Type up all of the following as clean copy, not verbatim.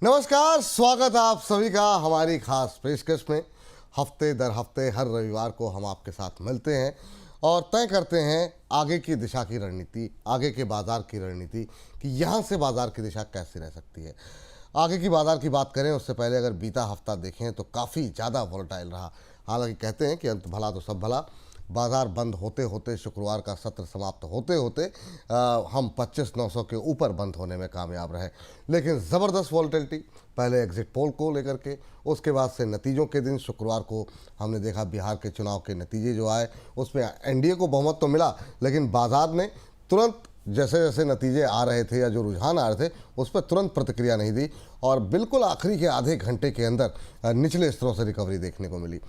नमस्कार, स्वागत है आप सभी का हमारी खास पेशकश में। हफ्ते दर हफ्ते हर रविवार को हम आपके साथ मिलते हैं और तय करते हैं आगे की दिशा की रणनीति, आगे के बाज़ार की रणनीति कि यहाँ से बाज़ार की दिशा कैसी रह सकती है। आगे की बाज़ार की बात करें उससे पहले अगर बीता हफ्ता देखें तो काफ़ी ज़्यादा वोलेटाइल रहा। हालांकि कहते हैं कि अंत भला तो सब भला। बाज़ार बंद होते होते, शुक्रवार का सत्र समाप्त होते होते हम 25,900 के ऊपर बंद होने में कामयाब रहे। लेकिन ज़बरदस्त वॉलेटिलिटी, पहले एग्ज़िट पोल को लेकर के, उसके बाद से नतीजों के दिन शुक्रवार को हमने देखा बिहार के चुनाव के नतीजे जो आए उसमें एनडीए को बहुमत तो मिला, लेकिन बाज़ार ने तुरंत जैसे जैसे नतीजे आ रहे थे या जो रुझान आ रहे थे उस पर तुरंत प्रतिक्रिया नहीं दी और बिल्कुल आखिरी के आधे घंटे के अंदर निचले स्तरों से रिकवरी देखने को मिली।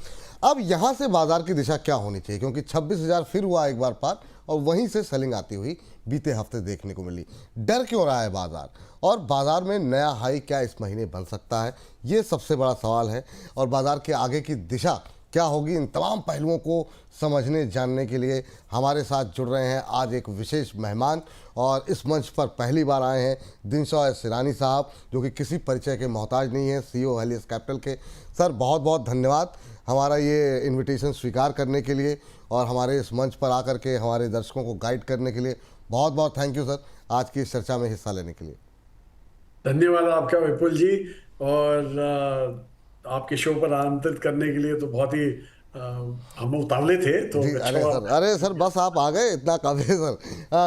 अब यहाँ से बाज़ार की दिशा क्या होनी चाहिए, क्योंकि 26,000 फिर हुआ एक बार पार और वहीं से सेलिंग आती हुई बीते हफ्ते देखने को मिली। डर क्यों रहा है बाज़ार, और बाज़ार में नया हाई क्या इस महीने बन सकता है, ये सबसे बड़ा सवाल है। और बाज़ार के आगे की दिशा क्या होगी, इन तमाम पहलुओं को समझने जानने के लिए हमारे साथ जुड़ रहे हैं आज एक विशेष मेहमान, और इस मंच पर पहली बार आए हैं दिनशॉय सिरानी साहब, जो कि किसी परिचय के मोहताज नहीं है, सीईओ हेलियस कैपिटल के। सर बहुत बहुत धन्यवाद हमारा ये इनविटेशन स्वीकार करने के लिए और हमारे इस मंच पर आकर के हमारे दर्शकों को गाइड करने के लिए। बहुत बहुत थैंक यू सर, आज की इस चर्चा में हिस्सा लेने के लिए। धन्यवाद आपका विपुल जी। और आपके शो पर आमंत्रित करने के लिए तो बहुत ही हम उतावले थे तो जी अच्छा हुआ। अरे सर बस आप आ गए, इतना काफ़ी है सर।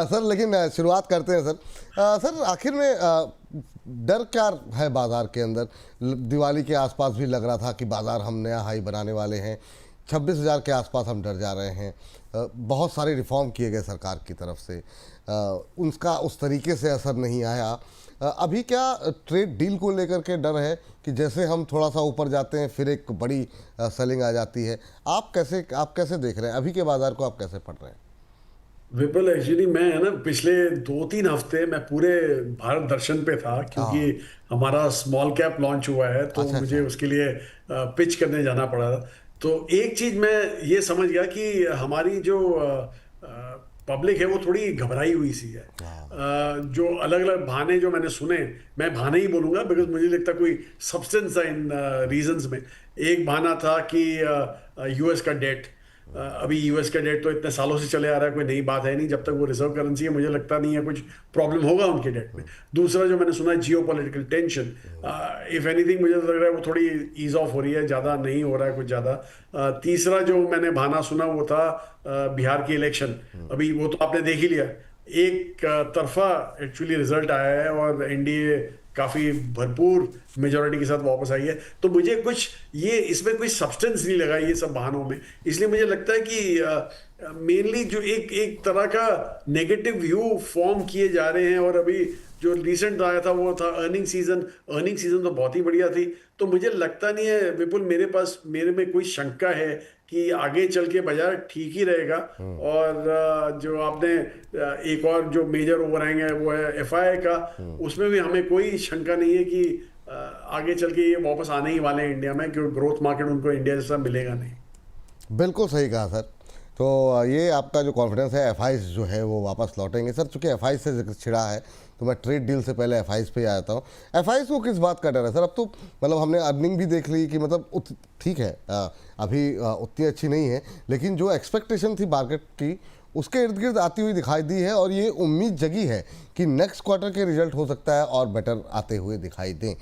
सर लेकिन शुरुआत करते हैं सर। सर आखिर में डर क्या है बाज़ार के अंदर? दिवाली के आसपास भी लग रहा था कि बाज़ार हम नया हाई बनाने वाले हैं, 26,000 के आसपास हम डर जा रहे हैं। बहुत सारे रिफॉर्म किए गए सरकार की तरफ से, उनका उस तरीके से असर नहीं आया। अभी क्या ट्रेड डील को लेकर के डर है कि जैसे हम थोड़ा सा ऊपर जाते हैं फिर एक बड़ी सेलिंग आ जाती है? आप कैसे देख रहे हैं अभी के बाज़ार को, आप कैसे पढ़ रहे हैं? विपुल एक्चुअली मैं है ना पिछले 2-3 हफ्ते मैं पूरे भारत दर्शन पे था, क्योंकि हाँ। हमारा स्मॉल कैप लॉन्च हुआ है तो अच्छा मुझे अच्छा। उसके लिए पिच करने जाना पड़ा। तो एक चीज मैं ये समझ गया कि हमारी जो पब्लिक है वो थोड़ी घबराई हुई सी है। हाँ। जो अलग अलग बहाने जो मैंने सुने, मैं बहाने ही बोलूंगा बिकॉज मुझे लगता कोई सब्सटेंस है इन रीजंस में। एक बहाना था कि यूएस का डेट, अभी यूएस का डेट तो इतने सालों से चले आ रहा है, कोई नई बात है नहीं। जब तक वो रिजर्व करेंसी है मुझे लगता नहीं है कुछ प्रॉब्लम होगा उनके डेट में। दूसरा जो मैंने सुना है जियो पॉलिटिकल टेंशन, इफ एनीथिंग मुझे तो लग रहा है वो थोड़ी ईज ऑफ हो रही है, ज़्यादा नहीं हो रहा है कुछ ज़्यादा। तीसरा जो मैंने बहाना सुना वो था बिहार की इलेक्शन। अभी वो तो आपने देख ही लिया, एक तरफा एक्चुअली रिजल्ट आया है और एनडीए काफी भरपूर मेजोरिटी के साथ वापस आई है। तो मुझे कुछ ये इसमें कोई सब्सटेंस नहीं लगा ये सब बहानों में। इसलिए मुझे लगता है कि मेनली जो एक एक तरह का नेगेटिव व्यू फॉर्म किए जा रहे हैं। और अभी जो रिसेंट आया था वो था अर्निंग सीजन तो बहुत ही बढ़िया थी। तो मुझे लगता नहीं है विपुल, मेरे में कोई शंका है कि आगे चल के बाजार ठीक ही रहेगा। और जो आपने एक और जो मेजर ओवरहैंग है वो है एफआई का, उसमें भी हमें कोई शंका नहीं है कि आगे चल के ये वापस आने ही वाले हैं इंडिया में, क्योंकि ग्रोथ मार्केट उनको इंडिया जैसा मिलेगा नहीं। बिल्कुल सही कहा सर। तो ये आपका जो कॉन्फिडेंस है, एफआईज जो है वो वापस लौटेंगे सर। चूँकि एफआईज से जिक्र छिड़ा है तो मैं ट्रेड डील से पहले एफआईज पे आ जाता हूँ। एफआईज को किस बात का डर है सर? अब तो मतलब हमने अर्निंग भी देख ली कि मतलब ठीक है, अभी उतनी अच्छी नहीं है, लेकिन जो एक्सपेक्टेशन थी मार्केट की उसके इर्द गिर्द आती हुई दिखाई दी है और ये उम्मीद जगी है कि नेक्स्ट क्वार्टर के रिजल्ट हो सकता है और बेटर आते हुए दिखाई दें।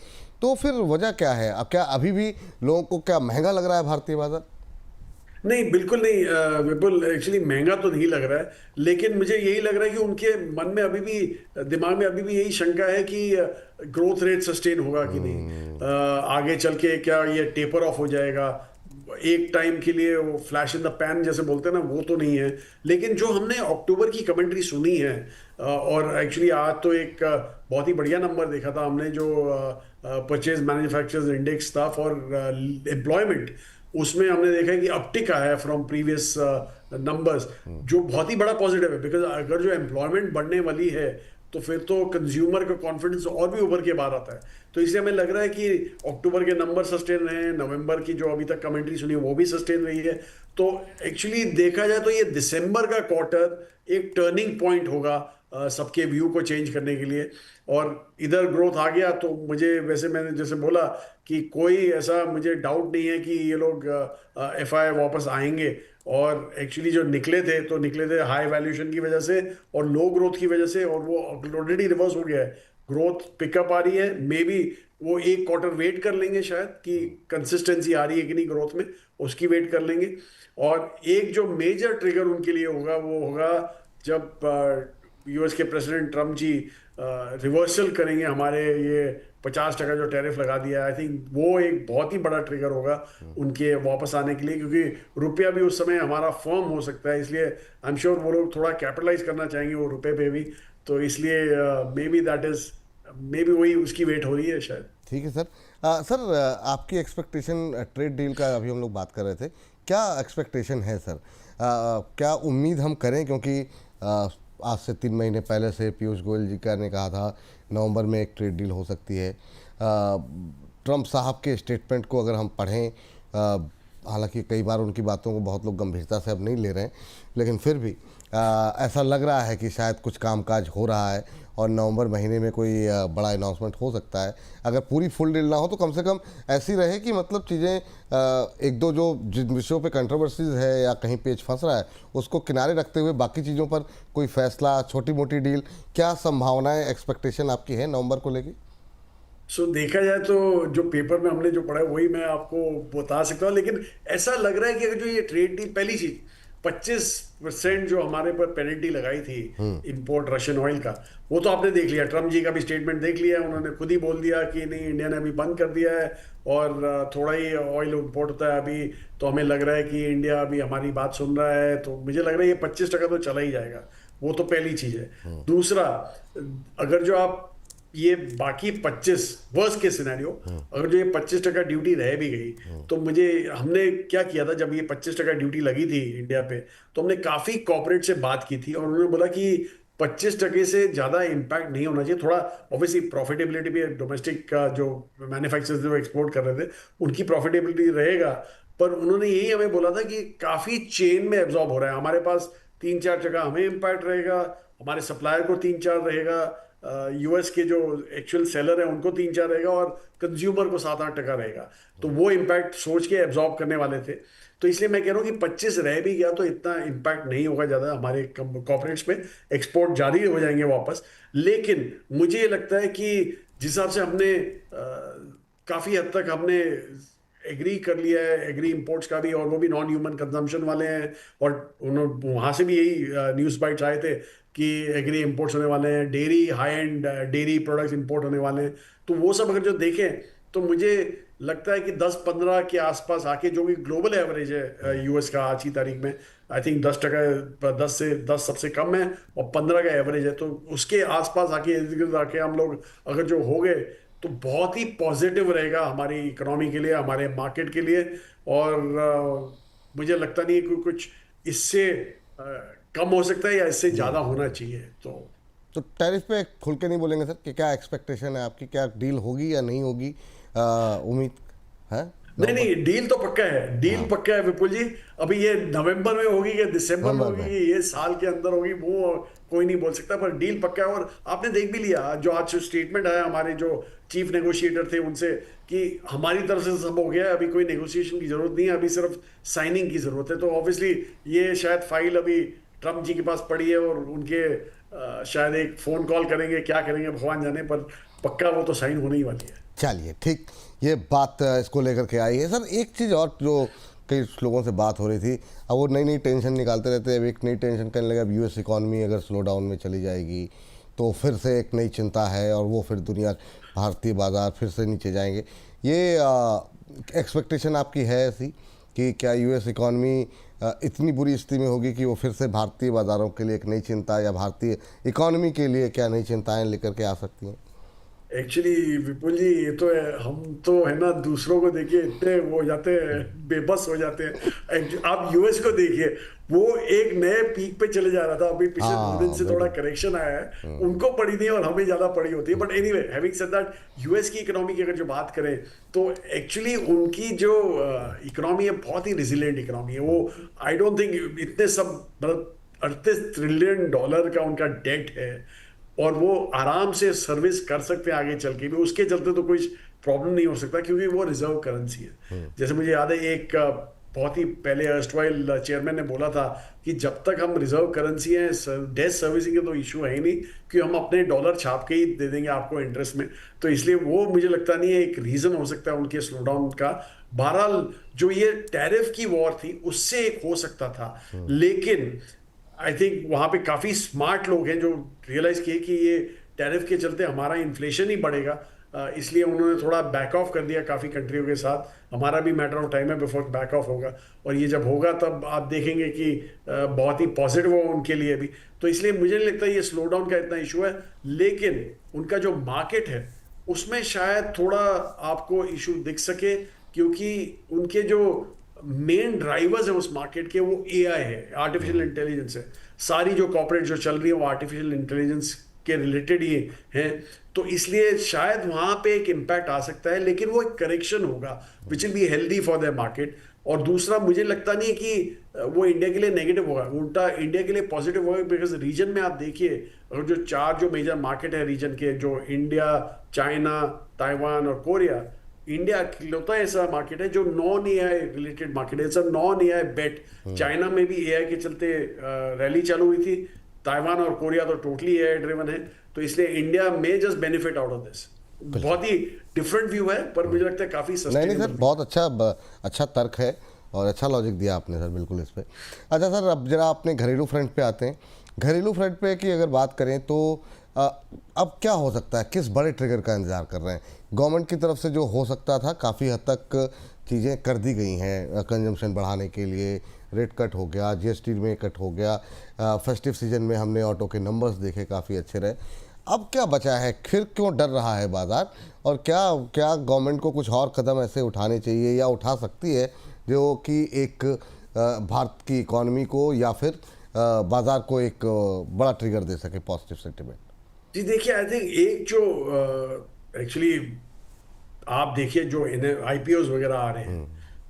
तो फिर वजह क्या है? अब क्या अभी भी लोगों को क्या महंगा लग रहा है भारतीय बाजार? नहीं, बिल्कुल नहीं विपुल, एक्चुअली महंगा तो नहीं लग रहा है, लेकिन मुझे यही लग रहा है कि उनके मन में अभी भी, दिमाग में अभी भी यही शंका है कि ग्रोथ रेट सस्टेन होगा कि नहीं। आगे चल के क्या ये टेपर ऑफ हो जाएगा? एक टाइम के लिए वो फ्लैश इन द पैन जैसे बोलते हैं ना, वो तो नहीं है। लेकिन जो हमने अक्टूबर की कमेंट्री सुनी है, और एक्चुअली आज तो एक बहुत ही बढ़िया नंबर देखा था हमने, जो परचेज मैन्युफैक्चरर्स इंडेक्स था फॉर एम्प्लॉयमेंट, उसमें हमने देखा है कि अपटिक आया है फ्रॉम प्रीवियस नंबर्स, जो बहुत ही बड़ा पॉजिटिव है। बिकॉज अगर जो एम्प्लॉयमेंट बढ़ने वाली है तो फिर तो कंज्यूमर का कॉन्फिडेंस और भी उभर के बाहर आता है। तो इसलिए हमें लग रहा है कि अक्टूबर के नंबर सस्टेन रहे हैं, नवंबर की जो अभी तक कमेंट्री सुनी वो भी सस्टेन रही है। तो एक्चुअली देखा जाए तो ये दिसंबर का क्वार्टर एक टर्निंग पॉइंट होगा सबके व्यू को चेंज करने के लिए। और इधर ग्रोथ आ गया तो मुझे, वैसे मैंने जैसे बोला कि कोई ऐसा मुझे डाउट नहीं है कि ये लोग एफआई वापस आएंगे। और एक्चुअली जो निकले थे तो निकले थे हाई वैल्यूएशन की वजह से और लो ग्रोथ की वजह से, और वो ऑलरेडी रिवर्स हो गया है। ग्रोथ पिकअप आ रही है, मे बी वो एक क्वार्टर वेट कर लेंगे शायद कि कंसिस्टेंसी आ रही है कि नहीं ग्रोथ में, उसकी वेट कर लेंगे। और एक जो मेजर ट्रिगर उनके लिए होगा वो होगा जब यूएस के प्रेसिडेंट ट्रम्प जी रिवर्सल करेंगे हमारे ये 50% जो टैरिफ लगा दिया है। आई थिंक वो एक बहुत ही बड़ा ट्रिगर होगा उनके वापस आने के लिए, क्योंकि रुपया भी उस समय हमारा फर्म हो सकता है। इसलिए आई एम श्योर वो लोग थोड़ा कैपिटलाइज करना चाहेंगे वो रुपए पे भी। तो इसलिए may be that is, may be वही उसकी वेट हो रही है शायद। ठीक है सर। सर आपकी एक्सपेक्टेशन ट्रेड डील का अभी हम लोग बात कर रहे थे, क्या एक्सपेक्टेशन है सर? क्या उम्मीद हम करें, क्योंकि आज से 3 महीने पहले से पीयूष गोयल जी का ने कहा था नवंबर में एक ट्रेड डील हो सकती है। ट्रंप साहब के स्टेटमेंट को अगर हम पढ़ें, हालांकि कई बार उनकी बातों को बहुत लोग गंभीरता से अब नहीं ले रहे हैं, लेकिन फिर भी ऐसा लग रहा है कि शायद कुछ कामकाज हो रहा है और नवंबर महीने में कोई बड़ा अनाउंसमेंट हो सकता है। अगर पूरी फुल डील ना हो तो कम से कम ऐसी रहे कि मतलब चीज़ें एक दो जो जिन विषयों पे कंट्रोवर्सीज है या कहीं पेच फंस रहा है उसको किनारे रखते हुए बाकी चीज़ों पर कोई फैसला, छोटी मोटी डील, क्या संभावनाएं, एक्सपेक्टेशन आपकी है नवंबर को लेकर? देखा जाए तो जो पेपर में हमने जो पढ़ा है वही मैं आपको बता सकता हूँ। लेकिन ऐसा लग रहा है कि अगर जो ये ट्रेड डील, पहली चीज 25% जो हमारे पर पेनल्टी लगाई थी इंपोर्ट रशियन ऑयल का, वो तो आपने देख लिया। ट्रम्प जी का भी स्टेटमेंट देख लिया, उन्होंने खुद ही बोल दिया कि नहीं, इंडिया ने अभी बंद कर दिया है और थोड़ा ही ऑयल इंपोर्ट होता है अभी। तो हमें लग रहा है कि इंडिया अभी हमारी बात सुन रहा है, तो मुझे लग रहा है ये 25% तो चला ही जाएगा। वो तो पहली चीज है। दूसरा, अगर जो आप ये बाकी 25 वर्स्ट के सिनेरियो, अगर जो ये 25% ड्यूटी रह भी गई तो मुझे, हमने क्या किया था जब ये 25% ड्यूटी लगी थी इंडिया पे, तो हमने काफी कॉर्पोरेट से बात की थी और उन्होंने बोला कि 25% से ज्यादा इम्पैक्ट नहीं होना चाहिए। थोड़ा ऑब्वियसली प्रॉफिटेबिलिटी भी, डोमेस्टिक का जो मैन्युफैक्चरर्स जो एक्सपोर्ट कर रहे थे उनकी प्रॉफिटेबिलिटी रहेगा, पर उन्होंने यही हमें बोला था कि काफी चेन में एब्जॉर्ब हो रहा है। हमारे पास 3-4 जगह हमें इम्पैक्ट रहेगा, हमारे सप्लायर को 3-4 रहेगा, यूएस के जो एक्चुअल सेलर है उनको 3-4 रहेगा और कंज्यूमर को 7-8% रहेगा। तो वो इम्पैक्ट सोच के एब्जॉर्ब करने वाले थे। तो इसलिए मैं कह रहा हूँ कि 25 रह भी गया तो इतना इम्पैक्ट नहीं होगा ज़्यादा हमारे कॉर्पोरेट्स में, एक्सपोर्ट जारी हो जाएंगे वापस। लेकिन मुझे ये लगता है कि जिस हिसाब से हमने काफ़ी हद तक हमने एग्री कर लिया है, एग्री इंपोर्ट्स का भी, और वो भी नॉन ह्यूमन कंजम्पशन वाले हैं। और उन्होंने वहाँ से भी यही न्यूज़ बाइट्स आए थे कि एग्री इंपोर्ट्स होने वाले हैं, dairy high and dairy products import होने वाले हैं। तो वो सब अगर जो देखें तो मुझे लगता है कि 10-15 के आसपास आके, जो कि ग्लोबल एवरेज है यूएस का आज की तारीख में, आई थिंक 10%, 10 सबसे कम है और 15 का एवरेज है। तो उसके आसपास आके हम लोग अगर जो हो गए तो बहुत ही पॉजिटिव रहेगा हमारी इकोनॉमी के लिए, हमारे मार्केट के लिए। और मुझे लगता नहीं है कि कुछ इससे कम हो सकता है या इससे ज़्यादा होना चाहिए। तो टैरिफ पे खुल के नहीं बोलेंगे सर कि क्या एक्सपेक्टेशन है आपकी, क्या डील होगी या नहीं होगी? उम्मीद है? नहीं, डील तो पक्का है, डील पक्का है विपुल जी। अभी ये नवंबर में होगी या दिसंबर में होगी, ये साल के अंदर होगी, वो कोई नहीं बोल सकता, पर डील पक्का है। और आपने देख भी लिया जो आज स्टेटमेंट आया हमारे जो चीफ नेगोशिएटर थे उनसे, कि हमारी तरफ से सब हो गया है, अभी कोई नेगोशिएशन की जरूरत नहीं है, अभी सिर्फ साइनिंग की जरूरत है। तो ऑब्वियसली ये शायद फाइल अभी ट्रम्प जी के पास पड़ी है और उनके शायद एक फोन कॉल करेंगे, क्या करेंगे भगवान जाने, पर पक्का वो तो साइन होने ही वाली है। चलिए ठीक, ये बात इसको लेकर के आई है सर। एक चीज़ और जो कई लोगों से बात हो रही थी, अब वो नई नई टेंशन निकालते रहते हैं। अब एक नई टेंशन कहने लगा, अब यूएस इकॉनमी अगर स्लो डाउन में चली जाएगी तो फिर से एक नई चिंता है और वो फिर दुनिया, भारतीय बाज़ार फिर से नीचे जाएंगे। ये एक्सपेक्टेशन आपकी है ऐसी कि क्या यूएस इकॉनमी इतनी बुरी स्थिति में होगी कि वो फिर से भारतीय बाज़ारों के लिए एक नई चिंता, या भारतीय इकॉनमी के लिए क्या नई चिंताएँ लेकर के आ सकती हैं? एक्चुअली विपुल जी, ये तो है, हम तो है ना दूसरों को देखिए इतने वो हो जाते हैं, बेबस हो जाते हैं। आप यूएस को देखिए, वो एक नए पीक पे चले जा रहा था, अभी पिछले 2 दिन हाँ से थोड़ा बिल्कुल। करेक्शन आया है, उनको पड़ी नहीं और हमें ज्यादा पड़ी होती है। But anyway, having said that, US की इकोनॉमी की अगर जो बात करें तो एक्चुअली उनकी जो इकोनॉमी है बहुत ही रिजिलियंट इकोनॉमी है। वो आई डोंट थिंक इतने सब, मतलब $38 ट्रिलियन का उनका डेट है, और वो आराम से सर्विस कर सकते हैं आगे चल के भी, उसके चलते तो कोई प्रॉब्लम नहीं हो सकता, क्योंकि वो रिजर्व करेंसी है। जैसे मुझे याद है, एक बहुत ही पहले अर्स्टवाइल चेयरमैन ने बोला था कि जब तक हम रिजर्व करेंसी है, डेट सर्विसिंग का तो इशू है ही नहीं, कि हम अपने डॉलर छाप के ही दे देंगे आपको इंटरेस्ट में। तो इसलिए वो मुझे लगता नहीं है एक रीजन हो सकता है उनके स्लो डाउन का। बहरहाल जो ये टैरिफ की वॉर थी उससे एक हो सकता था, लेकिन आई थिंक वहां पे काफी स्मार्ट लोग हैं जो रियलाइज किए कि ये टैरिफ के चलते हमारा इन्फ्लेशन ही बढ़ेगा, इसलिए उन्होंने थोड़ा बैक ऑफ कर दिया काफी कंट्रियों के साथ। हमारा भी मैटर ऑफ टाइम है बिफोर बैक ऑफ होगा, और ये जब होगा तब आप देखेंगे कि बहुत ही पॉजिटिव हो उनके लिए भी। तो इसलिए मुझे नहीं लगता ये स्लो डाउन का इतना इशू है, लेकिन उनका जो मार्केट है उसमें शायद थोड़ा आपको इशू दिख सके, क्योंकि उनके जो मेन ड्राइवर्स है उस मार्केट के, वो एआई है, आर्टिफिशियल इंटेलिजेंस है। सारी जो कॉर्पोरेट जो चल रही है वो आर्टिफिशियल इंटेलिजेंस के रिलेटेड ही हैं। तो इसलिए शायद वहां पे एक इम्पैक्ट आ सकता है, लेकिन वो एक करेक्शन होगा which will be healthy for the market. और दूसरा, मुझे लगता नहीं है कि वो इंडिया के लिए नेगेटिव होगा, उल्टा इंडिया के लिए पॉजिटिव होगा, बिकॉज रीजन में आप देखिए, और जो 4 जो मेजर मार्केट है रीजन के, जो इंडिया, चाइना, ताइवान और कोरिया, इंडिया इकलौता ऐसा मार्केट है जो नॉन एआई रिलेटेड मार्केट है, सब नॉन एआई बेट। चाइना में भी एआई के चलते रैली चालू हुई थी, ताइवान और कोरिया तो टोटली एआई ड्रिवन है। तो इसलिए इंडिया में just benefit out of this. बहुत ही डिफरेंट व्यू है, पर मुझे लगता है काफी नहीं नहीं सर, सस्टेनेबल। बहुत अच्छा तर्क है और अच्छा लॉजिक दिया आपने सर, बिल्कुल इस पे। अच्छा सर, अब जरा अपने घरेलू फ्रंट पे आते हैं। घरेलू फ्रंट पे की अगर बात करें तो अब क्या हो सकता है, किस बड़े ट्रिगर का इंतजार कर रहे हैं? गवर्नमेंट की तरफ से जो हो सकता था काफ़ी हद तक चीज़ें कर दी गई हैं, कंजम्पशन बढ़ाने के लिए रेट कट हो गया, जीएसटी में कट हो गया, फेस्टिव सीजन में हमने ऑटो के नंबर्स देखे काफ़ी अच्छे रहे। अब क्या बचा है, फिर क्यों डर रहा है बाज़ार, और क्या क्या गवर्नमेंट को कुछ और कदम ऐसे उठाने चाहिए या उठा सकती है जो कि एक भारत की इकॉनमी को या फिर बाज़ार को एक बड़ा ट्रिगर दे सके, पॉजिटिव सेंटिमेंट? जी देखिए, आई थिंक एक जो एक्चुअली आप देखिए जो आईपीओज वगैरह आ रहे हैं,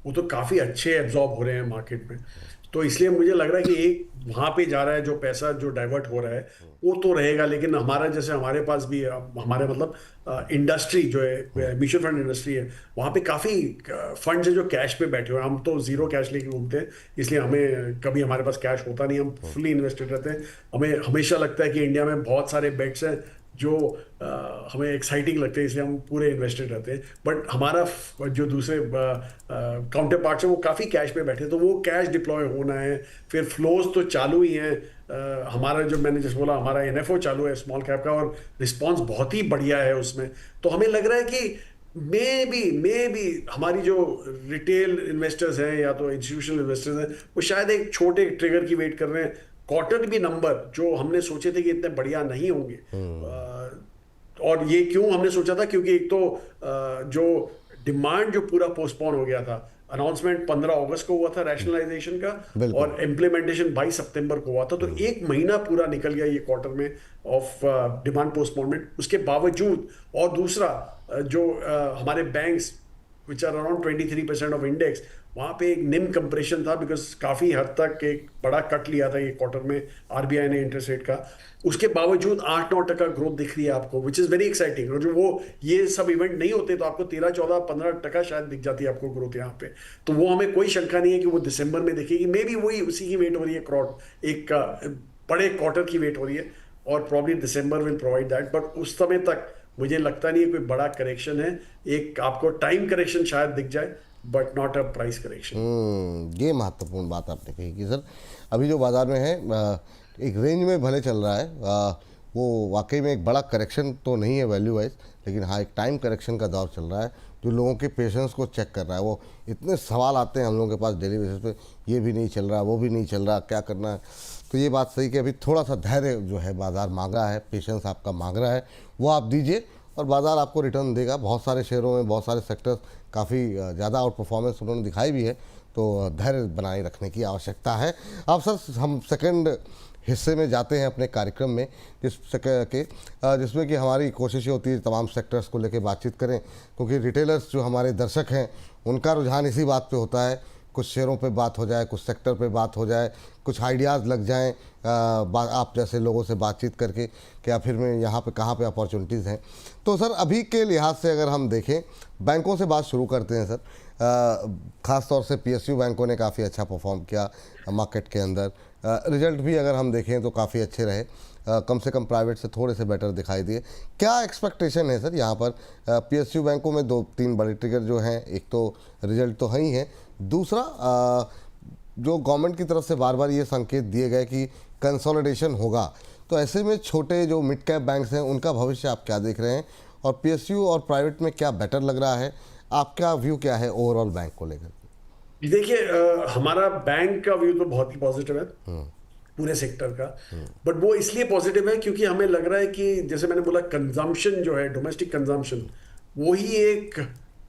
वो तो काफी अच्छे एब्जॉर्ब हो रहे हैं मार्केट में। तो इसलिए मुझे लग रहा है कि एक वहां पे जा रहा है, जो पैसा जो डाइवर्ट हो रहा है वो तो रहेगा, लेकिन हमारा जैसे हमारे पास भी हमारे मतलब इंडस्ट्री जो है, म्यूचुअल फंड इंडस्ट्री है, वहां पे काफी फंड्स है जो कैश पे बैठे हुए हैं। हम तो जीरो कैश लेके घूमते हैं, इसलिए हमें कभी हमारे पास कैश होता नहीं, हम फुली इन्वेस्टेड रहते हैं। हमें हमेशा लगता है कि इंडिया में बहुत सारे बेट्स हैं जो हमें एक्साइटिंग लगते हैं, इसलिए हम पूरे इन्वेस्टेड रहते हैं। बट हमारा जो दूसरे काउंटर पार्ट्स हैं वो काफ़ी कैश पे बैठे हैं, तो वो कैश डिप्लॉय होना है। फिर फ्लोज तो चालू ही हैं, हमारा जो मैंने जैसे बोला, हमारा एनएफओ चालू है स्मॉल कैप का, और रिस्पॉन्स बहुत ही बढ़िया है उसमें। तो हमें लग रहा है कि मे बी हमारी जो रिटेल इन्वेस्टर्स हैं या तो इंस्टीट्यूशनल इन्वेस्टर्स हैं, वो शायद एक छोटे ट्रिगर की वेट कर रहे हैं। क्वार्टर भी नंबर जो हमने सोचे थे कि इतने बढ़िया नहीं होंगे, और ये क्यों हमने सोचा था, क्योंकि एक तो जो डिमांड जो पूरा पोस्टपोन हो गया था, अनाउंसमेंट 15 अगस्त को हुआ था रैशनलाइजेशन का, और इम्प्लीमेंटेशन 22 सितंबर को हुआ था। तो एक महीना पूरा निकल गया ये क्वार्टर में ऑफ डिमांड पोस्टपोनमेंट। उसके बावजूद, और दूसरा जो हमारे banks which are around 23% of index, वहाँ पे एक निम कंप्रेशन था, बिकॉज काफ़ी हद तक एक बड़ा कट लिया था ये क्वार्टर में आरबीआई ने इंटरेस्ट रेट का। उसके बावजूद 8-9% ग्रोथ दिख रही है आपको, विच इज़ वेरी एक्साइटिंग। और जो वो ये सब इवेंट नहीं होते तो आपको 13-14-15% शायद दिख जाती है आपको ग्रोथ यहाँ पे। तो वो हमें कोई शंका नहीं है कि वो दिसंबर में दिखेगी। मे बी वही उसी की वेट हो रही है, एक बड़े क्वार्टर की वेट हो रही है, और probably December will provide that. But उस समय तक मुझे लगता नहीं है कोई बड़ा करेक्शन है। एक आपको टाइम करेक्शन शायद दिख जाए, but not a price correction. ये महत्वपूर्ण बात आपने कही कि सर अभी जो बाज़ार में है एक रेंज में भले चल रहा है, वो वाकई में एक बड़ा करेक्शन तो नहीं है वैल्यू वाइज, लेकिन हाँ एक टाइम करेक्शन का दौर चल रहा है जो लोगों के पेशेंस को चेक कर रहा है। वो इतने सवाल आते हैं हम लोगों के पास डेली बेसिस पे, ये भी नहीं चल रहा, वो भी नहीं चल रहा, क्या करना है। तो ये बात सही कि अभी थोड़ा सा धैर्य जो है बाज़ार मांग रहा है, पेशेंस आपका मांग रहा है, वो आप दीजिए और बाज़ार आपको रिटर्न देगा। बहुत सारे शेयरों में बहुत सारे सेक्टर्स काफ़ी ज़्यादा आउट परफॉर्मेंस उन्होंने दिखाई भी है, तो धैर्य बनाए रखने की आवश्यकता है। अब सर हम सेकंड हिस्से में जाते हैं अपने कार्यक्रम में, जिसमें कि हमारी कोशिश ये होती है तमाम सेक्टर्स को लेकर बातचीत करें, क्योंकि रिटेलर्स जो हमारे दर्शक हैं उनका रुझान इसी बात पे होता है, कुछ शेयरों पे बात हो जाए, कुछ सेक्टर पे बात हो जाए, कुछ आइडियाज़ लग जाएं आप जैसे लोगों से बातचीत करके, क्या फिर में यहाँ पे कहाँ पे अपॉर्चुनिटीज़ हैं। तो सर अभी के लिहाज से अगर हम देखें, बैंकों से बात शुरू करते हैं सर। ख़ास तौर से पीएसयू बैंकों ने काफ़ी अच्छा परफॉर्म किया मार्केट के अंदर। रिजल्ट भी अगर हम देखें तो काफ़ी अच्छे रहे, कम से कम प्राइवेट से थोड़े से बेटर दिखाई दिए। क्या एक्सपेक्टेशन है सर यहाँ पर? पीएसयू बैंकों में 2-3 बड़े ट्रिगर जो हैं, एक तो रिजल्ट तो है ही है, दूसरा जो गवर्नमेंट की तरफ से बार बार ये संकेत दिए गए कि कंसोलिडेशन होगा, तो ऐसे में छोटे जो मिड कैप बैंक्स हैं उनका भविष्य आप क्या देख रहे हैं, और पीएसयू और प्राइवेट में क्या बेटर लग रहा है? आपका व्यू क्या है ओवरऑल बैंक को लेकर? देखिए, हमारा बैंक का व्यू तो बहुत ही पॉजिटिव है पूरे सेक्टर का। बट वो इसलिए पॉजिटिव है क्योंकि हमें लग रहा है कि जैसे मैंने बोला, कंजम्पशन जो है, डोमेस्टिक कंजम्पशन, वो ही एक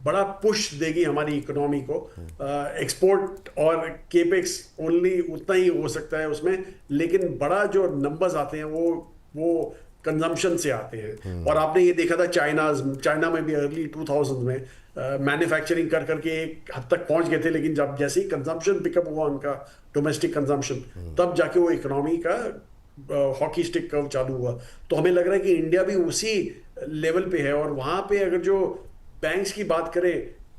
बड़ा पुश देगी हमारी इकोनॉमी को। एक्सपोर्ट और केपेक्स ओनली उतना ही हो सकता है उसमें, लेकिन बड़ा जो नंबर्स आते हैं वो कंजम्पशन से आते हैं। और आपने ये देखा था चाइना में भी अर्ली 2000 में मैन्युफैक्चरिंग कर करके एक हद तक पहुंच गए थे, लेकिन जब जैसे ही कंजम्पशन पिकअप हुआ उनका, डोमेस्टिक कंजम्पशन, तब जाके वो इकोनॉमी का हॉकी स्टिक कर्व चालू हुआ। तो हमें लग रहा है कि इंडिया भी उसी लेवल पे है, और वहां पे अगर जो बैंक्स की बात करें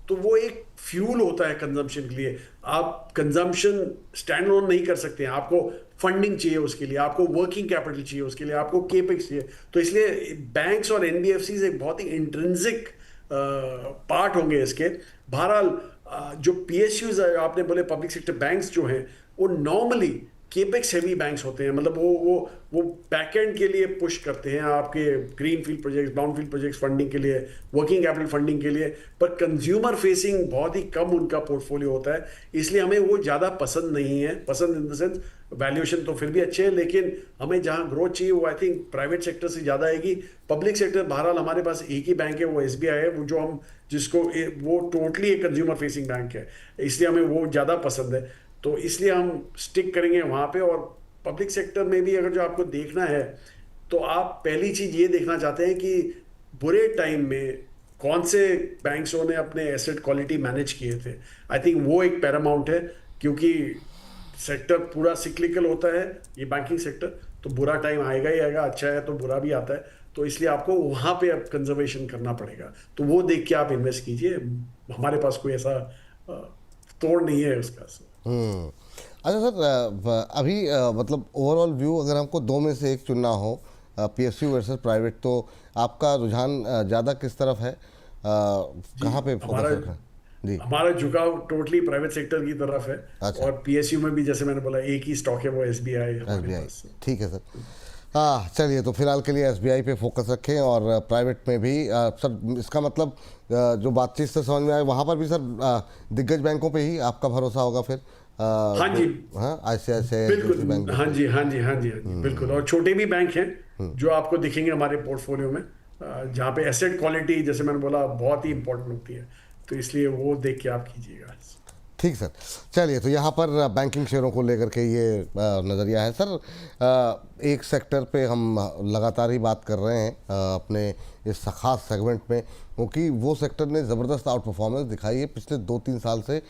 तो वो एक फ्यूल होता है कंजम्पशन के लिए। आप कंजम्पशन स्टैंड अलोन नहीं कर सकते हैं, आपको फंडिंग चाहिए उसके लिए, आपको वर्किंग कैपिटल चाहिए उसके लिए, आपको केपेक्स चाहिए। तो इसलिए बैंक्स और एनबीएफसीज एक बहुत ही इंट्रिंसिक पार्ट होंगे इसके। बहरहाल जो पीएसयूज आपने बोले, पब्लिक सेक्टर बैंक्स जो हैं, वो नॉर्मली केपेक्स हेवी बैंक्स होते हैं। मतलब वो बैकएंड के लिए पुश करते हैं आपके green field projects, brown field projects funding के लिए, वर्किंग कैपिटल फंडिंग के लिए, पर कंज्यूमर फेसिंग बहुत ही कम उनका पोर्टफोलियो होता है। इसलिए हमें वो ज़्यादा पसंद नहीं है। पसंद इन द सेंस वैल्यूएशन तो फिर भी अच्छे हैं, लेकिन हमें जहाँ ग्रोथ चाहिए वो आई थिंक प्राइवेट सेक्टर से ज़्यादा आएगी। पब्लिक सेक्टर, बहरहाल हमारे पास एक ही बैंक है, वो एसबीआई है, वो जो हम जिसको वो टोटली एक कंज्यूमर फेसिंग बैंक है, इसलिए हमें वो ज़्यादा पसंद है। तो इसलिए हम स्टिक करेंगे वहाँ पे। और पब्लिक सेक्टर में भी अगर जो आपको देखना है, तो आप पहली चीज़ ये देखना चाहते हैं कि बुरे टाइम में कौन से बैंक्सों ने अपने एसेट क्वालिटी मैनेज किए थे। आई थिंक वो एक पैरामाउंट है, क्योंकि सेक्टर पूरा सिक्लिकल होता है ये बैंकिंग सेक्टर, तो बुरा टाइम आएगा ही आएगा, अच्छा है तो बुरा भी आता है। तो इसलिए आपको वहाँ पे अब कंजर्वेशन करना पड़ेगा, तो वो देख के आप इन्वेस्ट कीजिए। हमारे पास कोई ऐसा तोड़ नहीं है उसका। अच्छा सर, अभी मतलब ओवरऑल व्यू अगर हमको दो में से एक चुनना हो, पीएसयू वर्सेस प्राइवेट, तो आपका रुझान ज़्यादा किस तरफ है? कहाँ पे फोकस रखना है? जी, हमारा झुकाव टोटली प्राइवेट सेक्टर की तरफ है। अच्छा। और पीएसयू में भी जैसे मैंने बोला एक ही स्टॉक है, वो एसबीआई हमारे एसबीआई, पास। ठीक है सर। हाँ चलिए, तो फिलहाल के लिए एसबीआई पे फोकस रखें, और प्राइवेट में भी सर इसका मतलब जो बातचीत से समझ में आए वहाँ पर भी सर दिग्गज बैंकों पे ही आपका भरोसा होगा फिर? हाँ जी, हाँ, आईसीआईसीआई बिल्कुल, बैंक। हाँ जी, हाँ जी, हाँ जी, हाँ जी, बिल्कुल। और छोटे भी बैंक हैं जो आपको दिखेंगे हमारे पोर्टफोलियो में, जहाँ पे एसेट क्वालिटी जैसे मैंने बोला बहुत ही इंपॉर्टेंट होती है, तो इसलिए वो देख के आप कीजिएगा। ठीक सर, चलिए, तो यहाँ पर बैंकिंग शेयरों को लेकर के ये नज़रिया है सर। एक सेक्टर पे हम लगातार ही बात कर रहे हैं अपने इस खास सेगमेंट में, क्योंकि वो सेक्टर ने ज़बरदस्त आउट परफॉर्मेंस दिखाई है पिछले 2-3 साल से।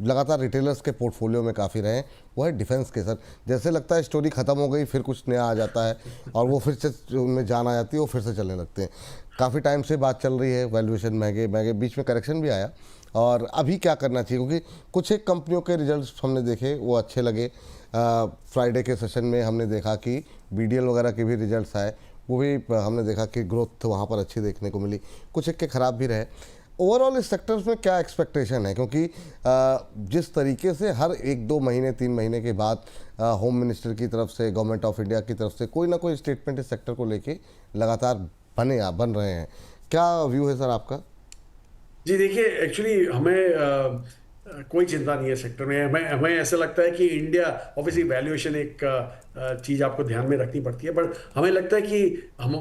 लगातार रिटेलर्स के पोर्टफोलियो में काफ़ी रहे हैं, वो है डिफेंस के सर। जैसे लगता है स्टोरी ख़त्म हो गई, फिर कुछ नया आ जाता है और वो फिर से उनमें जान आ जाती है, वो फिर से चलने लगते हैं। काफ़ी टाइम से बात चल रही है, वैल्यूएशन महंगे, बीच में करेक्शन भी आया, और अभी क्या करना चाहिए? क्योंकि कुछ एक कंपनियों के रिजल्ट्स हमने देखे, वो अच्छे लगे। फ्राइडे के सेशन में हमने देखा कि बीडीएल वगैरह के भी रिजल्ट्स आए, वो भी हमने देखा कि ग्रोथ वहाँ पर अच्छी देखने को मिली। कुछ एक के ख़राब भी रहे। ओवरऑल इस सेक्टर्स में क्या एक्सपेक्टेशन है? क्योंकि जिस तरीके से हर 1-2 महीने 3 महीने के बाद होम मिनिस्टर की तरफ से, गवर्नमेंट ऑफ इंडिया की तरफ से कोई ना कोई स्टेटमेंट इस सेक्टर को लेके लगातार बन रहे हैं, क्या व्यू है सर आपका? जी देखिए, एक्चुअली हमें कोई चिंता नहीं है सेक्टर में। हमें हमें ऐसा लगता है कि इंडिया, ऑब्वियसली वैल्यूएशन एक चीज़ आपको ध्यान में रखनी पड़ती है, बट हमें लगता है कि हम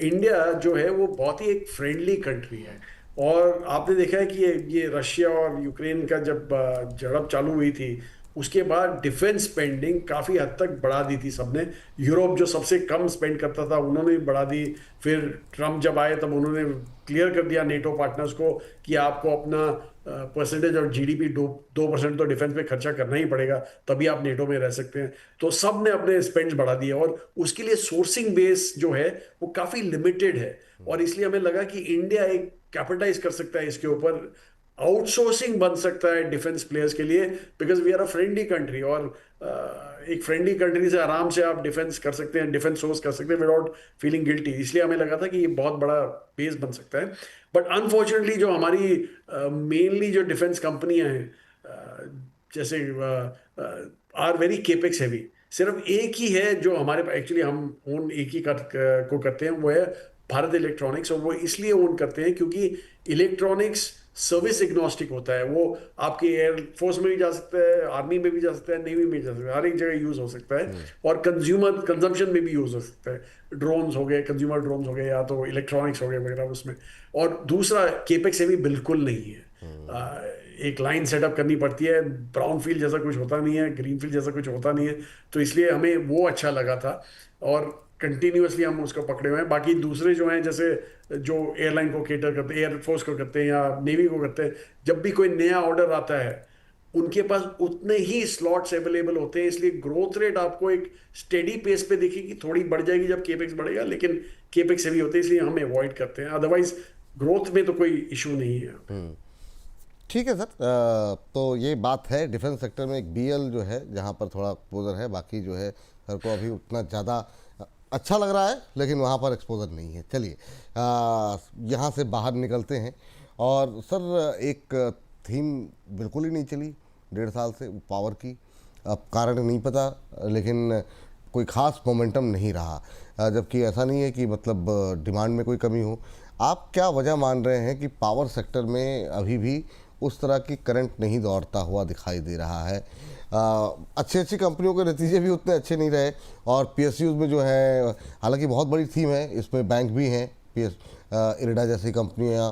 इंडिया जो है वो बहुत ही एक फ्रेंडली कंट्री है। और आपने देखा है कि ये रशिया और यूक्रेन का जब झड़प चालू हुई थी, उसके बाद डिफेंस स्पेंडिंग काफ़ी हद तक बढ़ा दी थी सबने। यूरोप जो सबसे कम स्पेंड करता था उन्होंने भी बढ़ा दी। फिर ट्रम्प जब आए तब उन्होंने क्लियर कर दिया नेटो पार्टनर्स को कि आपको अपना परसेंटेज ऑफ जीडीपी 2% तो डिफेंस पे खर्चा करना ही पड़ेगा, तभी आप नेटो में रह सकते हैं। तो सब ने अपने स्पेंड्स बढ़ा दिए और उसके लिए सोर्सिंग बेस जो है वो काफ़ी लिमिटेड है। और इसलिए हमें लगा कि इंडिया एक कैपिटलाइज कर सकता है इसके ऊपर, आउटसोर्सिंग बन सकता है डिफेंस प्लेयर्स के लिए, because we are a friendly country. और एक फ्रेंडली कंट्री से आराम से आप डिफेंस कर सकते हैं, डिफेंस सोर्स कर सकते हैं विदाउट फीलिंग गिल्टी। इसलिए हमें लगा था कि ये बहुत बड़ा बेस बन सकता है। बट अनफॉर्चुनेटली जो हमारी मेनली जो डिफेंस कंपनियां हैं, जैसे आर वेरी केपेक्स हैवी। सिर्फ एक ही है जो हमारे एक्चुअली हम ओन एक ही को करते हैं, वो है भारत इलेक्ट्रॉनिक्स। और वो इसलिए ओन करते हैं क्योंकि इलेक्ट्रॉनिक्स सर्विस इग्नोस्टिक होता है। वो आपके एयरफोर्स में भी जा सकता है, आर्मी में भी जा सकता है, नेवी में भी जा सकता है, हर एक जगह यूज हो सकता है। और कंज्यूमर कंजम्पशन में भी यूज हो सकता है। ड्रोन्स हो गए, कंज्यूमर ड्रोन्स हो गए, या तो इलेक्ट्रॉनिक्स हो गए वगैरह उसमें। और दूसरा केपेक्स से भी बिल्कुल नहीं है। एक लाइन सेटअप करनी पड़ती है, ब्राउन फील्ड जैसा कुछ होता नहीं है, ग्रीन फील्ड जैसा कुछ होता नहीं है। तो इसलिए हमें वो अच्छा लगा था और कंटिन्यूअसली हम उसको पकड़े हुए हैं। बाकी दूसरे जो हैं, जैसे जो एयरलाइन को केटर करते हैं, एयरफोर्स को करते हैं या नेवी को करते हैं, जब भी कोई नया ऑर्डर आता है उनके पास उतने ही स्लॉट्स अवेलेबल होते हैं। इसलिए ग्रोथ रेट आपको एक स्टेडी पेस पे दिखेगी, थोड़ी बढ़ जाएगी जब केपेक्स बढ़ेगा, लेकिन केपेक्स भी होते हैं इसलिए हम अवॉइड करते हैं। अदरवाइज ग्रोथ में तो कोई इशू नहीं है। ठीक है सर। तो ये बात है, डिफेंस सेक्टर में एक बीएल जो है जहाँ पर थोड़ा एक्सपोजर है, बाकी जो है सर को अभी उतना ज़्यादा अच्छा लग रहा है, लेकिन वहाँ पर एक्सपोजर नहीं है। चलिए यहाँ से बाहर निकलते हैं। और सर एक थीम बिल्कुल ही नहीं चली 1.5 साल से पावर की, अब कारण नहीं पता, लेकिन कोई ख़ास मोमेंटम नहीं रहा। जबकि ऐसा नहीं है कि मतलब डिमांड में कोई कमी हो। आप क्या वजह मान रहे हैं कि पावर सेक्टर में अभी भी उस तरह की करंट नहीं दौड़ता हुआ दिखाई दे रहा है? अच्छी अच्छी कंपनियों के नतीजे भी उतने अच्छे नहीं रहे। और पीएसयूज़ में जो है, हालांकि बहुत बड़ी थीम है, इसमें बैंक भी हैं, इरिडा जैसी कंपनियां,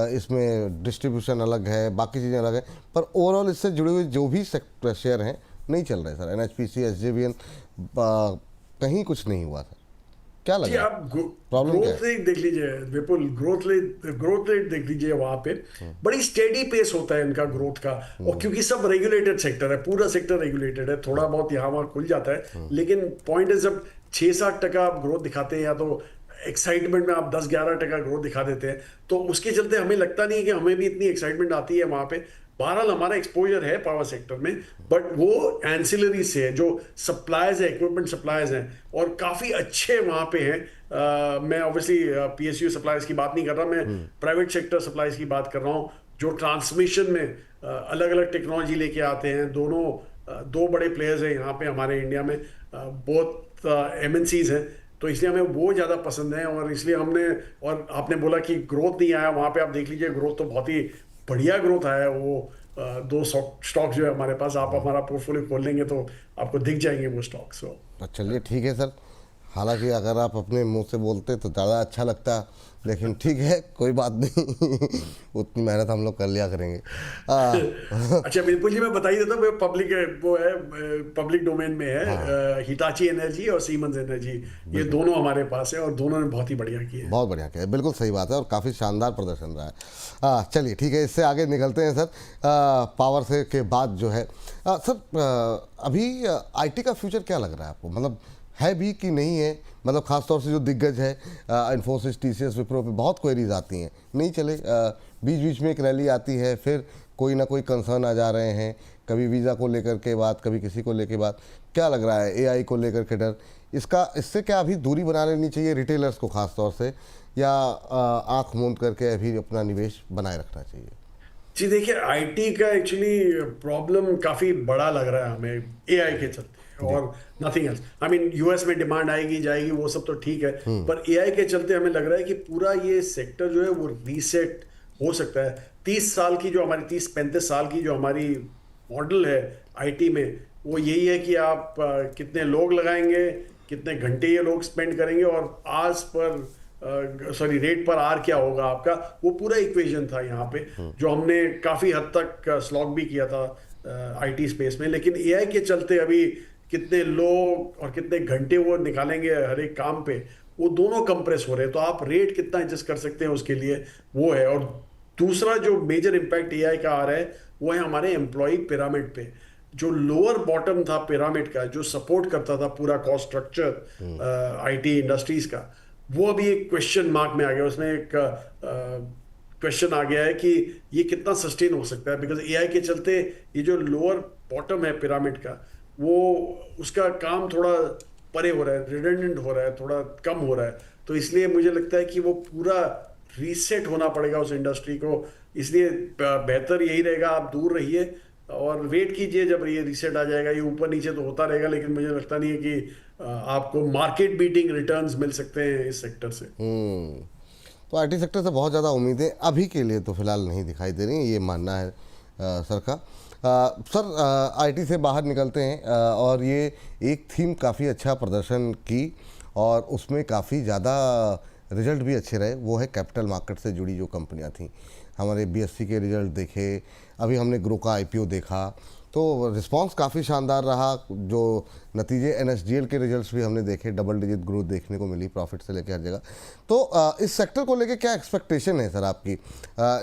इसमें डिस्ट्रीब्यूशन अलग है, बाकी चीज़ें अलग हैं, पर ओवरऑल इससे जुड़े हुए जो भी शेयर हैं नहीं चल रहे सर। एनएचपीसी, एसजेवीएन, कहीं कुछ नहीं हुआ था। क्या लगा? आप ग्रोथ रेट देख लीजिए विपुल, ग्रोथ रेट देख लीजिए, वहां पे बड़ी स्टेडी पेस होता है इनका ग्रोथ का। और क्योंकि सब रेगुलेटेड सेक्टर है, पूरा सेक्टर रेगुलेटेड है, थोड़ा बहुत यहाँ वहाँ खुल जाता है, लेकिन पॉइंट है जब 6-7% आप ग्रोथ दिखाते हैं, या तो एक्साइटमेंट में आप 10-11% ग्रोथ दिखा देते हैं, तो उसके चलते हमें लगता नहीं है कि हमें भी इतनी एक्साइटमेंट आती है वहां पे। बहरहाल हमारा एक्सपोजर है पावर सेक्टर में, बट वो एंसिलरी से है, जो सप्लायर्स है, इक्विपमेंट सप्लायर्स हैं, और काफ़ी अच्छे वहाँ पे हैं। मैं ऑब्वियसली पीएसयू सप्लायर्स की बात नहीं कर रहा, मैं प्राइवेट सेक्टर सप्लायर्स की बात कर रहा हूँ, जो ट्रांसमिशन में अलग अलग टेक्नोलॉजी लेके आते हैं। दो बड़े प्लेयर्स हैं यहाँ पे हमारे इंडिया में, बहुत एमएनसीज हैं, तो इसलिए हमें वो ज़्यादा पसंद है। और इसलिए हमने, और आपने बोला कि ग्रोथ नहीं आया, वहाँ पे आप देख लीजिए ग्रोथ तो बहुत ही बढ़िया ग्रोथ आया है। वो 2 स्टॉक्स जो है हमारे पास, आप हमारा पोर्टफोलियो खोल लेंगे तो आपको दिख जाएंगे वो स्टॉक्स। चलिए ठीक है सर, हालांकि अगर आप अपने मुंह से बोलते तो ज़्यादा अच्छा लगता, लेकिन ठीक है, कोई बात नहीं उतनी मेहनत हम लोग कर लिया करेंगे। अच्छा बिल्कुल जी, मैं बता ही देता हूँ, पब्लिक वो है, पब्लिक डोमेन में है। हाँ। हिटाची एनर्जी और सीमेंस एनर्जी, ये दोनों हमारे पास है और दोनों ने बहुत ही बढ़िया किया है। बहुत बढ़िया किया है, बिल्कुल सही बात है, और काफ़ी शानदार प्रदर्शन रहा है। चलिए ठीक है, इससे आगे निकलते हैं सर। पावर से के बाद जो है सर, अभी आईटी का फ्यूचर क्या लग रहा है आपको? मतलब है भी कि नहीं है? मतलब खासतौर से जो दिग्गज है, इन्फोसिस, टीसीएस, विप्रो पे बहुत क्वेरीज आती हैं, नहीं चले, बीच बीच में एक रैली आती है, फिर कोई ना कोई कंसर्न आ जा रहे हैं, कभी वीज़ा को लेकर के बात, कभी किसी को लेकर बात। क्या लग रहा है, एआई को लेकर के डर, इससे क्या अभी दूरी बना लेनी चाहिए रिटेलर्स को खास तौर से, या आंख मूंद करके अभी अपना निवेश बनाए रखना चाहिए? जी देखिए, आईटी का एक्चुअली प्रॉब्लम काफ़ी बड़ा लग रहा है हमें एआई के चलते, और nothing else. I mean US में डिमांड आएगी जाएगी वो सब तो ठीक है, पर एआई के चलते हमें लग रहा है कि पूरा ये सेक्टर जो है वो रीसेट हो सकता है। 30 साल की जो हमारी 30-35 साल की जो हमारी मॉडल है आईटी में, वो यही है कि आप कितने लोग लगाएंगे, कितने घंटे ये लोग स्पेंड करेंगे, और आज पर रेट पर आर क्या होगा आपका, वो पूरा इक्वेशन था यहाँ पे, जो हमने काफी हद तक स्लॉग भी किया था आईटी स्पेस में। लेकिन एआई के चलते अभी कितने लोग और कितने घंटे वो निकालेंगे हर एक काम पे, वो दोनों कंप्रेस हो रहे हैं। तो आप रेट कितना एडजस्ट कर सकते हैं उसके लिए, वो है। और दूसरा जो मेजर इम्पैक्ट एआई का आ रहा है वो है हमारे एम्प्लॉय पिरामिड पे। जो लोअर बॉटम था पिरामिड का, जो सपोर्ट करता था पूरा कॉस्ट स्ट्रक्चर आईटी इंडस्ट्रीज का, वो अभी एक क्वेश्चन मार्क में आ गया। उसमें एक क्वेश्चन आ गया है कि ये कितना सस्टेन हो सकता है, बिकॉज एआई के चलते ये जो लोअर बॉटम है पिरामिड का, वो उसका काम थोड़ा परे हो रहा है, रिडंडेंट हो रहा है, थोड़ा कम हो रहा है। तो इसलिए मुझे लगता है कि वो पूरा रीसेट होना पड़ेगा उस इंडस्ट्री को। इसलिए बेहतर यही रहेगा, आप दूर रहिए और वेट कीजिए जब ये रीसेट आ जाएगा। ये ऊपर नीचे तो होता रहेगा, लेकिन मुझे लगता नहीं है कि आपको मार्केट बीटिंग रिटर्न्स मिल सकते हैं इस सेक्टर से। तो आईटी सेक्टर से बहुत ज़्यादा उम्मीदें अभी के लिए तो फिलहाल नहीं दिखाई दे रही, ये मानना है सर का। सर आईटी से बाहर निकलते हैं और ये एक थीम काफ़ी अच्छा प्रदर्शन की और उसमें काफ़ी ज़्यादा रिजल्ट भी अच्छे रहे, वो है कैपिटल मार्केट से जुड़ी जो कंपनियां थीं। हमारे बीएससी के रिजल्ट देखे, अभी हमने ग्रो का आईपीओ देखा, तो रिस्पांस काफ़ी शानदार रहा। जो नतीजे एनएसडीएल के रिजल्ट्स भी हमने देखे, डबल डिजिट ग्रोथ देखने को मिली प्रॉफिट से लेकर हर जगह। तो इस सेक्टर को लेके क्या एक्सपेक्टेशन है सर आपकी?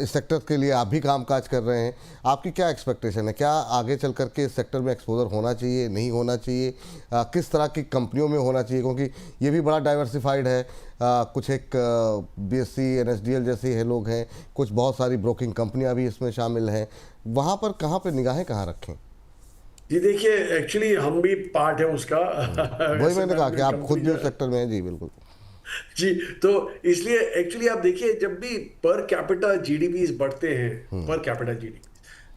इस सेक्टर के लिए आप भी कामकाज कर रहे हैं, आपकी क्या एक्सपेक्टेशन है? क्या आगे चल करके इस सेक्टर में एक्सपोजर होना चाहिए, नहीं होना चाहिए? किस तरह की कंपनियों में होना चाहिए? क्योंकि ये भी बड़ा डाइवर्सिफाइड है। कुछ एक बीएससी एनएसडीएल जैसे है लोग हैं, कुछ बहुत सारी ब्रोकिंग कंपनियां भी इसमें शामिल हैं। वहाँ पर कहाँ पे निगाहें कहाँ रखें? जी देखिए, एक्चुअली हम भी पार्ट है उसका। वही मैंने कहा कि आप खुद भी उस सेक्टर में हैं। जी बिल्कुल। जी, तो इसलिए एक्चुअली आप देखिए, जब भी पर कैपिटा जीडीपी बढ़ते हैं, पर कैपिटा जीडीपी,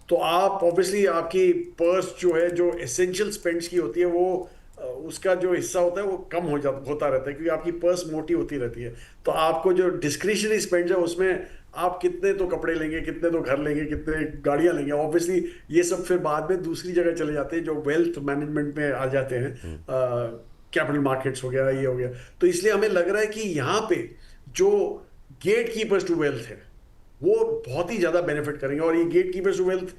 तो आप ऑब्वियसली आपकी पर्स जो है, जो एसेंशियल स्पेंड्स की होती है, वो उसका जो हिस्सा होता है वो कम होता रहता है, क्योंकि आपकी पर्स मोटी होती रहती है। तो आपको जो डिस्क्रिशनरी स्पेंड है उसमें आप कितने तो कपड़े लेंगे, कितने तो घर लेंगे, कितने गाड़ियां लेंगे, ऑब्वियसली ये सब फिर बाद में दूसरी जगह चले जाते हैं, जो वेल्थ मैनेजमेंट में आ जाते हैं। कैपिटल मार्केट्स हो गया, ये हो गया। तो इसलिए हमें लग रहा है कि यहाँ पे जो गेट कीपर्स टू वेल्थ है वो बहुत ही ज्यादा बेनिफिट करेंगे। और ये गेट कीपर्स टू वेल्थ,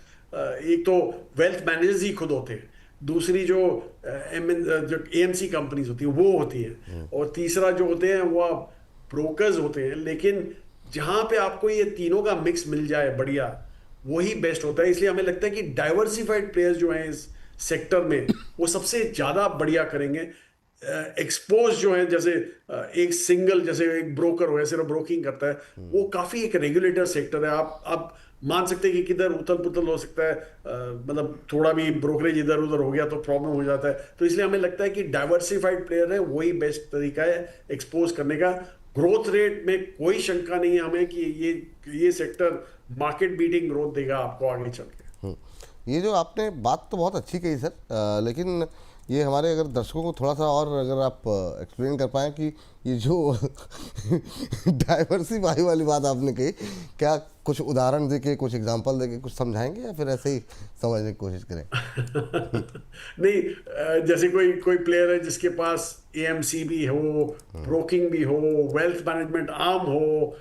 एक तो वेल्थ मैनेजर्स ही खुद होते हैं, दूसरी जो एएमसी कंपनीज होती हैं वो होती हैं, और तीसरा जो होते हैं वो ब्रोकर्स होते हैं। लेकिन जहां पे आपको ये तीनों का मिक्स मिल जाए बढ़िया, वही बेस्ट होता है। इसलिए हमें लगता है कि डाइवर्सिफाइड प्लेयर्स जो हैं इस सेक्टर में, वो सबसे ज्यादा बढ़िया करेंगे। एक्सपोज जो है, जैसे एक सिंगल, जैसे एक ब्रोकर हो, सिर्फ ब्रोकिंग करता है, वो काफी एक रेगुलेटर सेक्टर है। आप मान सकते हैं कि किधर उथल पुथल हो सकता है, मतलब थोड़ा भी ब्रोकरेज इधर उधर हो गया तो प्रॉब्लम हो जाता है। तो इसलिए हमें लगता है कि डाइवर्सिफाइड प्लेयर है वही बेस्ट तरीका है एक्सपोज करने का। ग्रोथ रेट में कोई शंका नहीं है हमें कि ये सेक्टर मार्केट बीटिंग ग्रोथ देगा आपको आगे चल के। ये जो आपने बात तो बहुत अच्छी कही सर, लेकिन ये हमारे अगर दर्शकों को थोड़ा सा और अगर आप एक्सप्लेन कर पाएँ कि ये जो डाइवर्सिफाई वाली बात आपने कही, क्या कुछ उदाहरण देके, कुछ एग्जांपल देके कुछ समझाएंगे, या फिर ऐसे ही समझने की कोशिश करें? नहीं, जैसे कोई प्लेयर है जिसके पास एएमसी भी हो, ब्रोकिंग भी हो, वेल्थ मैनेजमेंट आर्म हो,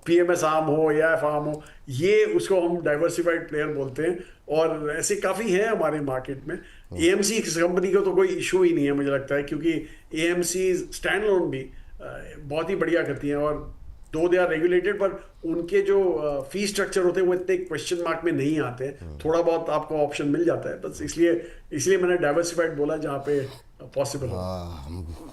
पीएमएस आर्म हो, एएफ आर्म हो, ये उसको हम डाइवर्सिफाइड प्लेयर बोलते हैं। और ऐसे काफ़ी हैं हमारे मार्केट में। एएमसी कंपनी को तो कोई इशू ही नहीं है मुझे लगता है, क्योंकि एएमसी स्टैंड लोन भी बहुत ही बढ़िया करती हैं, और दो दे आर रेगुलेटेड, पर उनके जो फी स्ट्रक्चर होते हैं वो इतने क्वेश्चन मार्क में नहीं आते हैं। थोड़ा बहुत आपको ऑप्शन मिल जाता है, बस इसलिए मैंने डाइवर्सिफाइड बोला जहाँ पे पॉसिबल हो।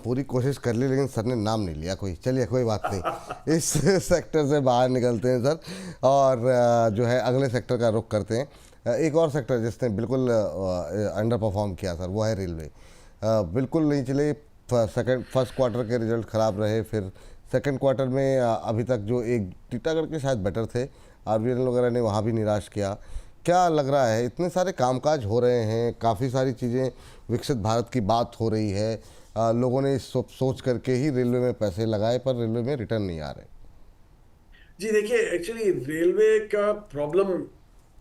पूरी कोशिश कर ली, लेकिन सर ने नाम नहीं लिया कोई। चलिए कोई बात नहीं, इस सेक्टर से बाहर निकलते हैं सर, और जो है अगले सेक्टर का रुख करते हैं। एक और सेक्टर जिसने बिल्कुल अंडर परफॉर्म किया सर, वो है रेलवे। बिल्कुल नहीं चले, फर्स्ट क्वार्टर के रिजल्ट ख़राब रहे, फिर सेकंड क्वार्टर में अभी तक जो एक टीटागढ़ के शायद बेटर थे, आरबीएल वगैरह ने वहाँ भी निराश किया। क्या लग रहा है, इतने सारे कामकाज हो रहे हैं, काफ़ी सारी चीज़ें, विकसित भारत की बात हो रही है, लोगों ने सोच करके ही रेलवे में पैसे लगाए, पर रेलवे में रिटर्न नहीं आ रहे? जी देखिए, एक्चुअली रेलवे का प्रॉब्लम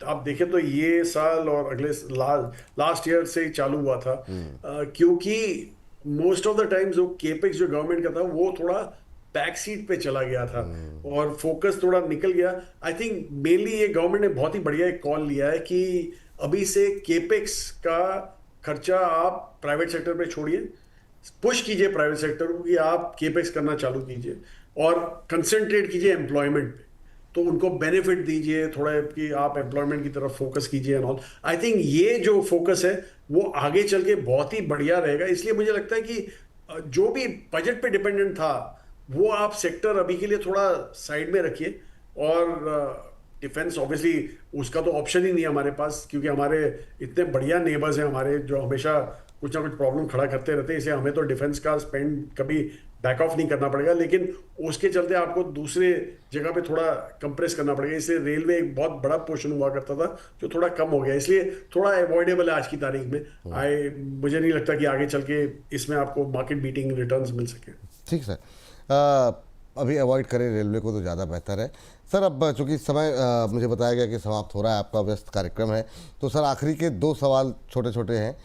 आप देखें तो ये साल और अगले लास्ट ईयर से ही चालू हुआ था। क्योंकि मोस्ट ऑफ द टाइम्स जो केपेक्स जो गवर्नमेंट का था वो थोड़ा बैक सीट पे चला गया था और फोकस थोड़ा निकल गया। आई थिंक मेनली ये गवर्नमेंट ने बहुत ही बढ़िया एक कॉल लिया है कि अभी से केपेक्स का खर्चा आप प्राइवेट सेक्टर पे छोड़िए, पुश कीजिए प्राइवेट सेक्टर को कि आप केपेक्स करना चालू कीजिए और कंसंट्रेट कीजिए एम्प्लॉयमेंट पे। तो उनको बेनिफिट दीजिए थोड़ा कि आप एम्प्लॉयमेंट की तरफ फोकस कीजिए एंड ऑल। आई थिंक ये जो फोकस है वो आगे चल के बहुत ही बढ़िया रहेगा। इसलिए मुझे लगता है कि जो भी बजट पे डिपेंडेंट था वो आप सेक्टर अभी के लिए थोड़ा साइड में रखिए। और डिफेंस ऑब्वियसली उसका तो ऑप्शन ही नहीं है हमारे पास, क्योंकि हमारे इतने बढ़िया नेबर्स हैं हमारे जो हमेशा कुछ ना कुछ प्रॉब्लम खड़ा करते रहते हैं, इसलिए हमें तो डिफेंस का स्पेंड कभी बैक ऑफ नहीं करना पड़ेगा। लेकिन उसके चलते आपको दूसरे जगह पे थोड़ा कंप्रेस करना पड़ेगा। इसलिए रेलवे एक बहुत बड़ा पोर्शन हुआ करता था जो थोड़ा कम हो गया, इसलिए थोड़ा अवॉइडेबल है आज की तारीख में। मुझे नहीं लगता कि आगे चल के इसमें आपको मार्केट बीटिंग रिटर्न्स मिल सके। ठीक सर, अभी अवॉइड करें रेलवे को तो ज़्यादा बेहतर है सर। अब चूंकि समय मुझे बताया गया कि समाप्त हो रहा है, आपका व्यस्त कार्यक्रम है, तो सर आखिरी के दो सवाल छोटे छोटे हैं।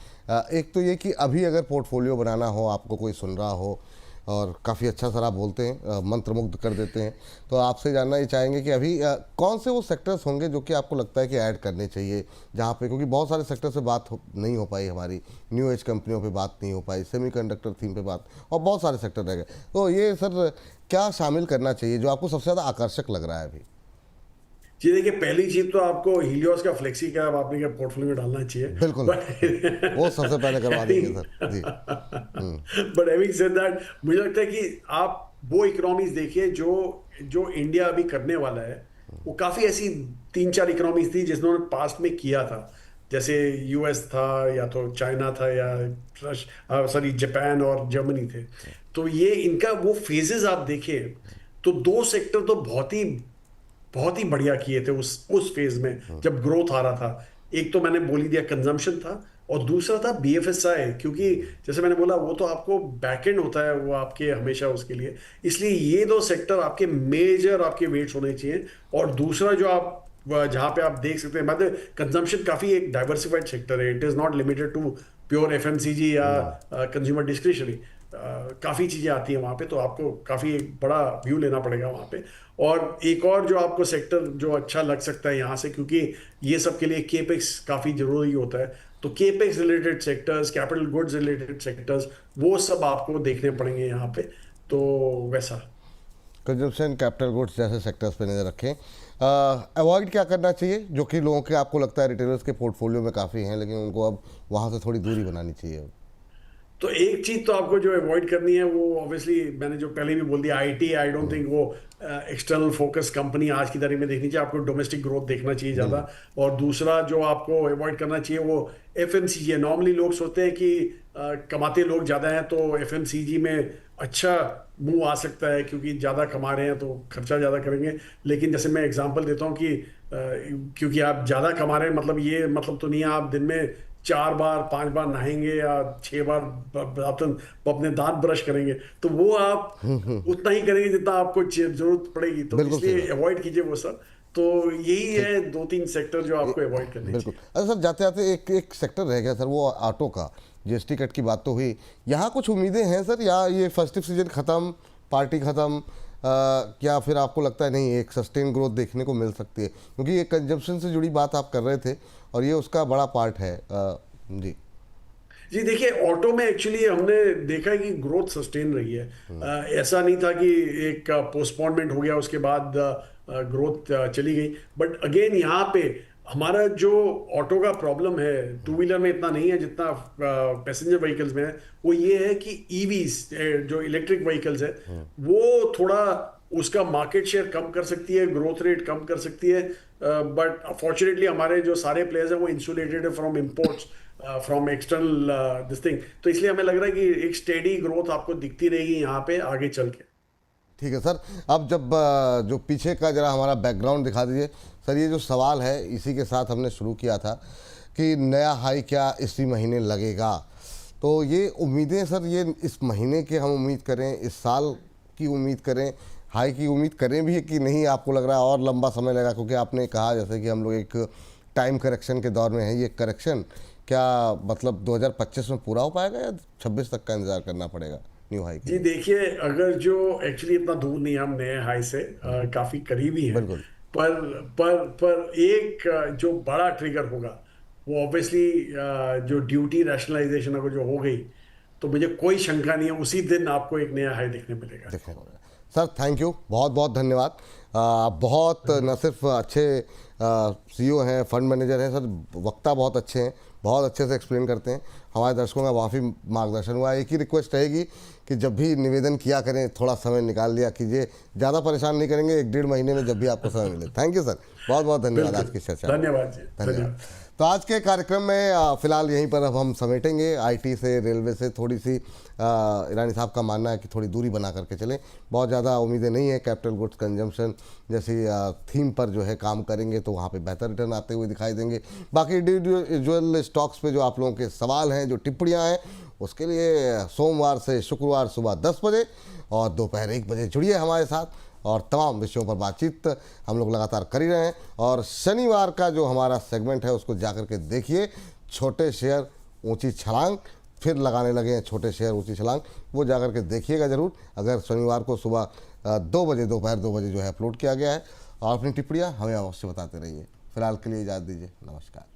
एक तो ये कि अभी अगर पोर्टफोलियो बनाना हो, आपको कोई सुन रहा हो और काफ़ी अच्छा सर आप बोलते हैं, मंत्रमुग्ध कर देते हैं, तो आपसे जानना ये चाहेंगे कि अभी कौन से वो सेक्टर्स होंगे जो कि आपको लगता है कि ऐड करने चाहिए जहाँ पे, क्योंकि बहुत सारे सेक्टर से बात नहीं हो पाई हमारी, न्यू एज कंपनियों पे बात नहीं हो पाई, सेमीकंडक्टर थीम पे बात, और बहुत सारे सेक्टर रह गए। तो ये सर क्या शामिल करना चाहिए जो आपको सबसे ज़्यादा आकर्षक लग रहा है अभी? जी देखिए, पहली चीज तो आपको हीलियोस का फ्लेक्सी कैप आपने क्या पोर्टफोलियो में डालना चाहिए। बिल्कुल, वो सबसे पहले करवा देंगे sir ji. But having said that, मुझे लगता है कि आप वो इकोनॉमीज देखिए जो जो इंडिया अभी करने वाला है। वो काफी ऐसी तीन चार इकोनॉमीज थी जिन्होंने पास्ट में किया था, जैसे यूएस था या तो चाइना था या सॉरी जापान और जर्मनी थे। तो ये इनका वो फेजेस आप देखें तो दो सेक्टर तो बहुत ही बढ़िया किए थे उस फेज में जब ग्रोथ आ रहा था। एक तो मैंने बोल ही दिया कंजम्पशन था, और दूसरा था बीएफएसआई, क्योंकि जैसे मैंने बोला वो तो आपको बैकएंड होता है वो आपके हमेशा उसके लिए। इसलिए ये दो सेक्टर आपके मेजर आपके वेट्स होने चाहिए। और दूसरा जो आप जहाँ पे आप देख सकते हैं, मतलब कंजम्पशन काफी एक डाइवर्सिफाइड सेक्टर है, it is not limited to pure FMCG या कंज्यूमर डिस्क्रिशनरी। काफ़ी चीज़ें आती हैं वहाँ पे, तो आपको काफ़ी एक बड़ा व्यू लेना पड़ेगा वहाँ पे। और एक और जो आपको सेक्टर जो अच्छा लग सकता है यहाँ से, क्योंकि ये सब के लिए केपेक्स काफ़ी ज़रूरी होता है, तो capex related sectors, capital goods related sectors, वो सब आपको देखने पड़ेंगे यहाँ पे। तो वैसा कंजम्पशन, कैपिटल गुड्स जैसे सेक्टर्स पे नज़र रखें। अवॉइड क्या करना चाहिए जो कि लोगों के आपको लगता है रिटेलर्स के पोर्टफोलियो में काफ़ी हैं लेकिन उनको अब वहाँ से थोड़ी दूरी बनानी चाहिए? तो एक चीज तो आपको जो अवॉइड करनी है वो ऑब्वियसली मैंने जो पहले भी बोल दिया, आईटी। आई डोंट थिंक वो एक्सटर्नल फोकस कंपनी आज की तारीख में देखनी चाहिए, आपको डोमेस्टिक ग्रोथ देखना चाहिए ज़्यादा। और दूसरा जो आपको अवॉइड करना चाहिए वो एफएमसीजी है। नॉर्मली लोग सोचते हैं कि कमाते लोग ज़्यादा हैं तो एफएमसीजी में अच्छा मुंह आ सकता है, क्योंकि ज़्यादा कमा रहे हैं तो खर्चा ज़्यादा करेंगे। लेकिन जैसे मैं एग्जांपल देता हूँ कि क्योंकि आप ज़्यादा कमा रहे हैं मतलब ये मतलब तो नहीं है आप दिन में 4 बार 5 बार नहाएंगे या 6 बार अपने दांत ब्रश करेंगे, तो वो आप उतना ही करेंगे जितना आपको जरूरत पड़ेगी। तो इसलिए अवॉइड कीजिए वो सब। तो यही है 2-3 सेक्टर जो आपको अवॉइड करने बिल्कुल। अच्छा सर, जाते जाते एक सेक्टर रह गया सर, वो ऑटो का। जीएसटी कट की बात तो हुई, यहाँ कुछ उम्मीदें हैं सर, या ये फेस्टिव सीजन ख़त्म, पार्टी ख़त्म, क्या फिर आपको लगता है नहीं एक सस्टेन ग्रोथ देखने को मिल सकती है? क्योंकि ये कंजम्पशन से जुड़ी बात आप कर रहे थे और ये उसका बड़ा पार्ट है। जी जी देखिए, ऑटो में एक्चुअली हमने देखा है कि ग्रोथ सस्टेन रही है। ऐसा नहीं था कि एक पोस्टपोनमेंट हो गया उसके बाद ग्रोथ चली गई। बट अगेन यहाँ पे हमारा जो ऑटो का प्रॉब्लम है टू व्हीलर में इतना नहीं है जितना पैसेंजर व्हीकल्स में है। वो ये है कि ईवीज जो इलेक्ट्रिक व्हीकल्स है वो थोड़ा उसका मार्केट शेयर कम कर सकती है, ग्रोथ रेट कम कर सकती है। बट अफॉर्चुनेटली हमारे जो सारे प्लेयर्स हैं वो इंसुलेटेड है from imports, from external this thing. तो इसलिए हमें लग रहा है कि एक स्टेडी ग्रोथ आपको दिखती रहेगी यहाँ पे आगे चल के। ठीक है सर। अब जब जो पीछे का जरा हमारा बैकग्राउंड दिखा दीजिए सर। ये जो सवाल है इसी के साथ हमने शुरू किया था कि नया हाई क्या इसी महीने लगेगा, तो ये उम्मीदें सर ये इस महीने के हम उम्मीद करें, इस साल की उम्मीद करें, हाई की उम्मीद करें भी कि नहीं, आपको लग रहा है और लंबा समय लगेगा? क्योंकि आपने कहा जैसे कि हम लोग एक टाइम करेक्शन के दौर में हैं, ये करेक्शन क्या मतलब 2025 में पूरा हो पाएगा या 26 तक का इंतजार करना पड़ेगा न्यू हाई जी के? देखिए, अगर जो एक्चुअली इतना दूर नहीं है हम नए हाई से, काफी करीब ही है। बिल्कुल। पर एक जो बड़ा ट्रिगर होगा वो ऑब्वियसली जो ड्यूटी रैशनलाइजेशन अगर जो हो गई तो मुझे कोई शंका नहीं है उसी दिन आपको एक नया हाई देखने मिलेगा। देखने को मिला। सर थैंक यू, बहुत बहुत धन्यवाद। आप बहुत न सिर्फ अच्छे सीईओ हैं, फंड मैनेजर हैं सर, वक्ता बहुत अच्छे हैं, बहुत अच्छे से एक्सप्लेन करते हैं। हमारे दर्शकों का काफ़ी मार्गदर्शन हुआ। एक ही रिक्वेस्ट रहेगी कि जब भी निवेदन किया करें थोड़ा समय निकाल लिया कीजिए, ज़्यादा परेशान नहीं करेंगे, 1-1.5 महीने में जब भी आपको समय मिले। थैंक यू सर, बहुत बहुत धन्यवाद आज की चर्चा में। धन्यवाद जी, धन्यवाद। तो आज के कार्यक्रम में फिलहाल यहीं पर अब हम समेटेंगे। आईटी से, रेलवे से थोड़ी सी ईरानी साहब का मानना है कि थोड़ी दूरी बना करके चलें, बहुत ज़्यादा उम्मीदें नहीं है। कैपिटल गुड्स कंजम्पशन जैसी थीम पर जो है काम करेंगे तो वहाँ पे बेहतर रिटर्न आते हुए दिखाई देंगे। बाकी इंडिविजुअल स्टॉक्स पे जो आप लोगों के सवाल हैं, जो टिप्पणियाँ हैं, उसके लिए सोमवार से शुक्रवार सुबह 10 बजे और दोपहर 1 बजे जुड़िए हमारे साथ और तमाम विषयों पर बातचीत हम लोग लगातार कर ही रहे हैं। और शनिवार का जो हमारा सेगमेंट है उसको जाकर के देखिए, छोटे शेयर ऊंची छलांग, फिर लगाने लगे हैं छोटे शेयर ऊंची छलांग, वो जाकर के देखिएगा ज़रूर। अगर शनिवार को सुबह 2 बजे, दोपहर 2 बजे जो है अपलोड किया गया है। और अपनी टिप्पणियाँ हमें अवश्य बताते रहिए। फिलहाल के लिए इजाज़त दीजिए, नमस्कार।